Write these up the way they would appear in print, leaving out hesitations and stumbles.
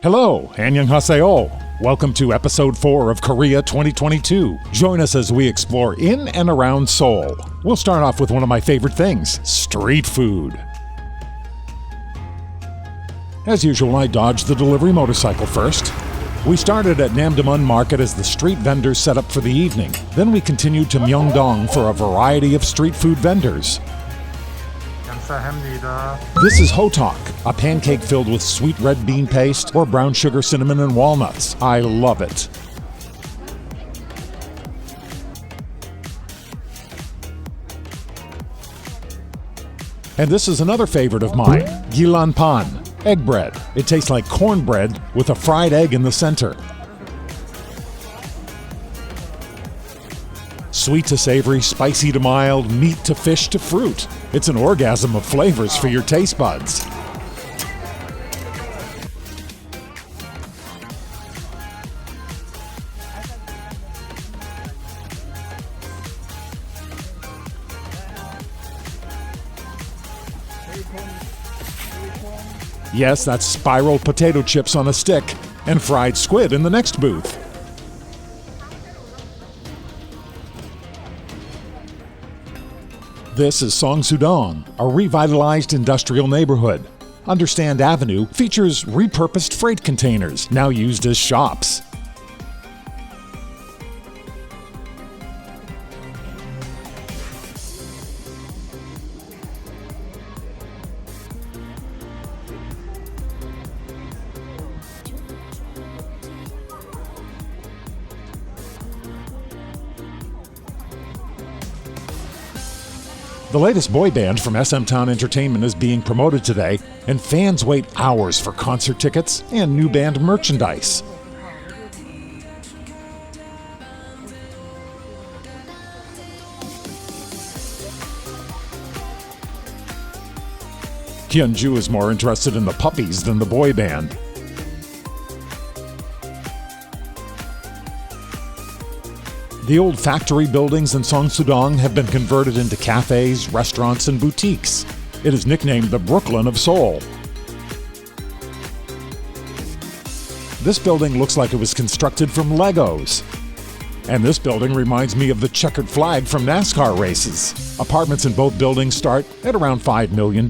Hello, annyeonghaseyo. Welcome to episode 4 of Korea 2022. Join us as we explore in and around Seoul. We'll start off with one of my favorite things, street food. As usual, I dodged the delivery motorcycle first. We started at Namdaemun Market as the street vendors set up for the evening. Then we continued to Myeongdong for a variety of street food vendors. This is hotak, a pancake filled with sweet red bean paste or brown sugar, cinnamon, and walnuts. I love it. And this is another favorite of mine, gilanpan, egg bread. It tastes like cornbread with a fried egg in the center. Sweet to savory, spicy to mild, meat to fish to fruit. It's an orgasm of flavors for your taste buds. Yes, that's spiral potato chips on a stick and fried squid in the next booth. This is Song Doh Dong, a revitalized industrial neighborhood. Understand Avenue features repurposed freight containers, now used as shops. The latest boy band from SM Town Entertainment is being promoted today, and fans wait hours for concert tickets and new band merchandise. Hyunju is more interested in the puppies than the boy band. The old factory buildings in Songsu-dong have been converted into cafes, restaurants, and boutiques. It is nicknamed the Brooklyn of Seoul. This building looks like it was constructed from Legos. And this building reminds me of the checkered flag from NASCAR races. Apartments in both buildings start at around $5 million.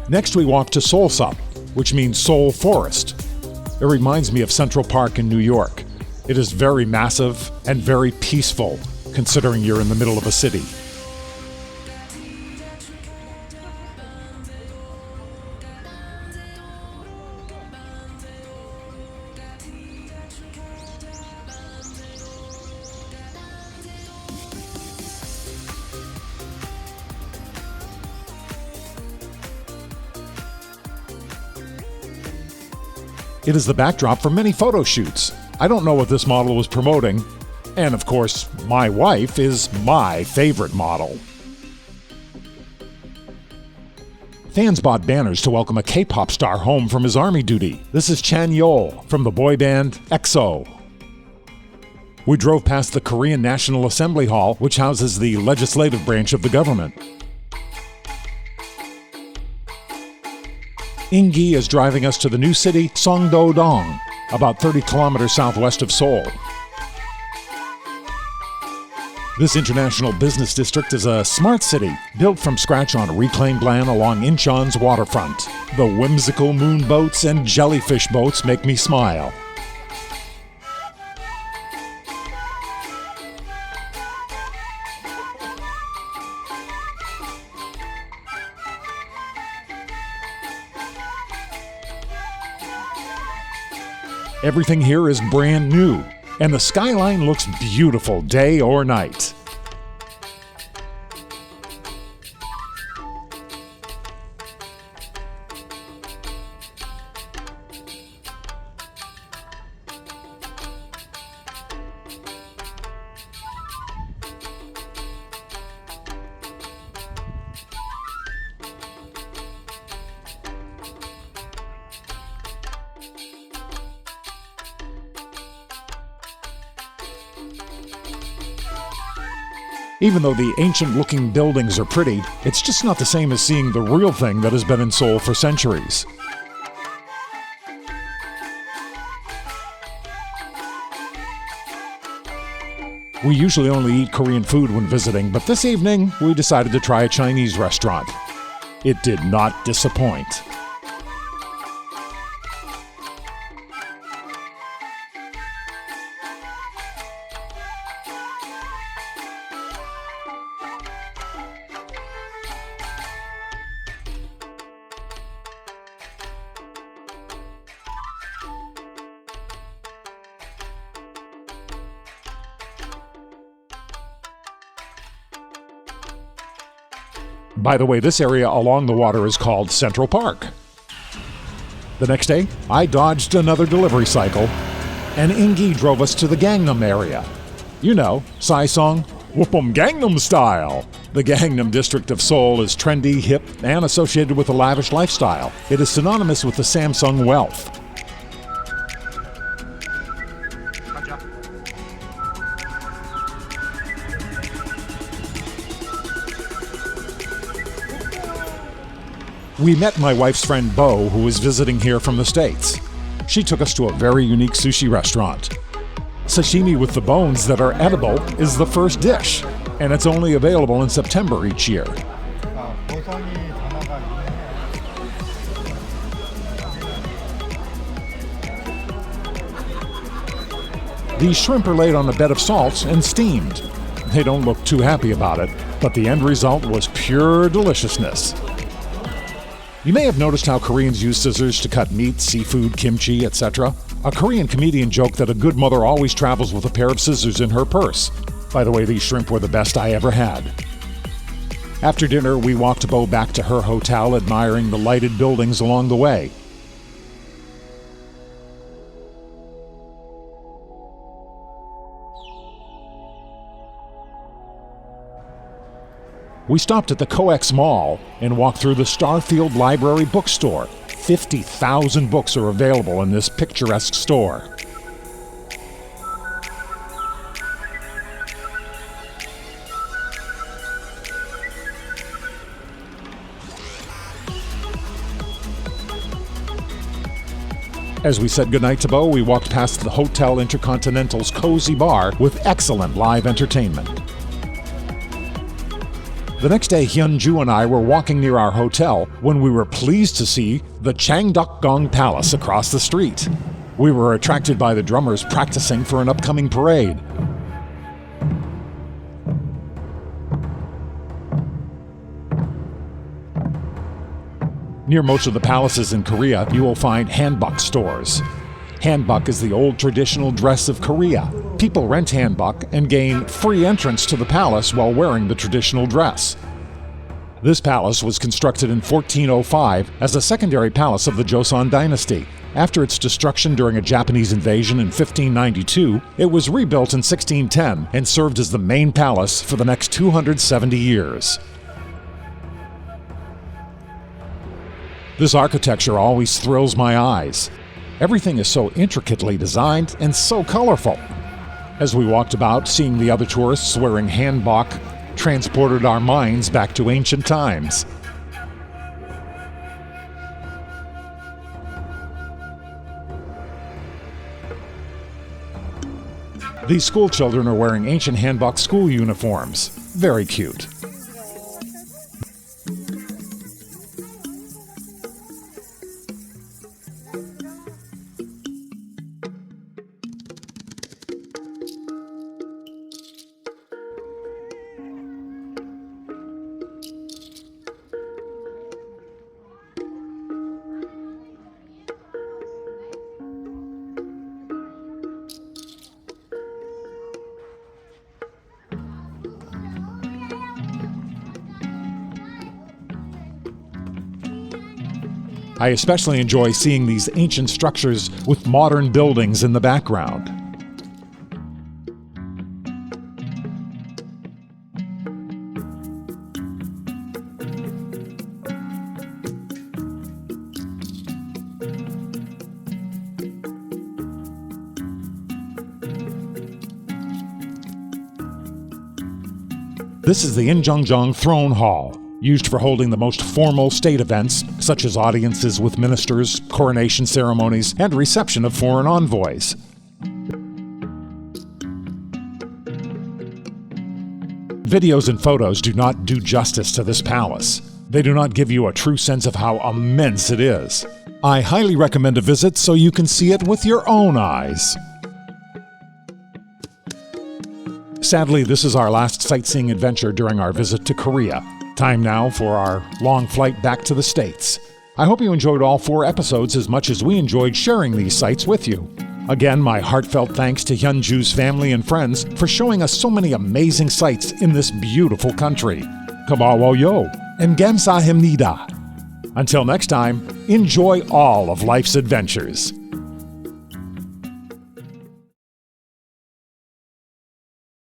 Next we walk to Seoul-sup, which means Seoul Forrest. It reminds me of Central Park in New York. It is very massive and very peaceful, considering you're in the middle of a city. It is the backdrop for many photo shoots. I don't know what this model was promoting, and of course, my wife is my favorite model. Fans bought banners to welcome a K-pop star home from his army duty. This is Chanyeol from the boy band EXO. We drove past the Korean National Assembly Hall, which houses the legislative branch of the government. Ingi is driving us to the new city, Song Doh Dong, about 30 kilometers southwest of Seoul. This international business district is a smart city, built from scratch on reclaimed land along Incheon's waterfront. The whimsical moon boats and jellyfish boats make me smile. Everything here is brand new, and the skyline looks beautiful day or night. Even though the ancient-looking buildings are pretty, it's just not the same as seeing the real thing that has been in Seoul for centuries. We usually only eat Korean food when visiting, but this evening we decided to try a Chinese restaurant. It did not disappoint. By the way, this area along the water is called Central Park. The next day, I dodged another delivery cycle, and Ingi drove us to the Gangnam area. You know, Saesong, Whoopum Gangnam style. The Gangnam district of Seoul is trendy, hip, and associated with a lavish lifestyle. It is synonymous with the Samsung wealth. We met my wife's friend Bo, who was visiting here from the States. She took us to a very unique sushi restaurant. Sashimi with the bones that are edible is the first dish, and it's only available in September each year. These shrimp are laid on a bed of salt and steamed. They don't look too happy about it, but the end result was pure deliciousness. You may have noticed how Koreans use scissors to cut meat, seafood, kimchi, etc. A Korean comedian joked that a good mother always travels with a pair of scissors in her purse. By the way, these shrimp were the best I ever had. After dinner, we walked Bo back to her hotel, admiring the lighted buildings along the way. We stopped at the COEX Mall and walked through the Starfield Library bookstore. 50,000 books are available in this picturesque store. As we said goodnight to Bo, we walked past the Hotel Intercontinental's cozy bar with excellent live entertainment. The next day, Hyunju and I were walking near our hotel when we were pleased to see the Changdeogung Palace across the street. We were attracted by the drummers practicing for an upcoming parade. Near most of the palaces in Korea, you will find hanbok stores. Hanbok is the old traditional dress of Korea. People rent hanbok and gain free entrance to the palace while wearing the traditional dress. This palace was constructed in 1405 as a secondary palace of the Joseon dynasty. After its destruction during a Japanese invasion in 1592, it was rebuilt in 1610 and served as the main palace for the next 270 years. This architecture always thrills my eyes. Everything is so intricately designed and so colorful. As we walked about, seeing the other tourists wearing hanbok transported our minds back to ancient times. These school children are wearing ancient hanbok school uniforms. Very cute. I especially enjoy seeing these ancient structures with modern buildings in the background. This is the Injeonjeong Throne Hall, used for holding the most formal state events, such as audiences with ministers, coronation ceremonies, and reception of foreign envoys. Videos and photos do not do justice to this palace. They do not give you a true sense of how immense it is. I highly recommend a visit so you can see it with your own eyes. Sadly, this is our last sightseeing adventure during our visit to Korea. Time now for our long flight back to the States. I hope you enjoyed all 4 episodes as much as we enjoyed sharing these sights with you. Again, my heartfelt thanks to Hyunju's family and friends for showing us so many amazing sights in this beautiful country. Kabawayo and 감사합니다. Until next time, enjoy all of life's adventures.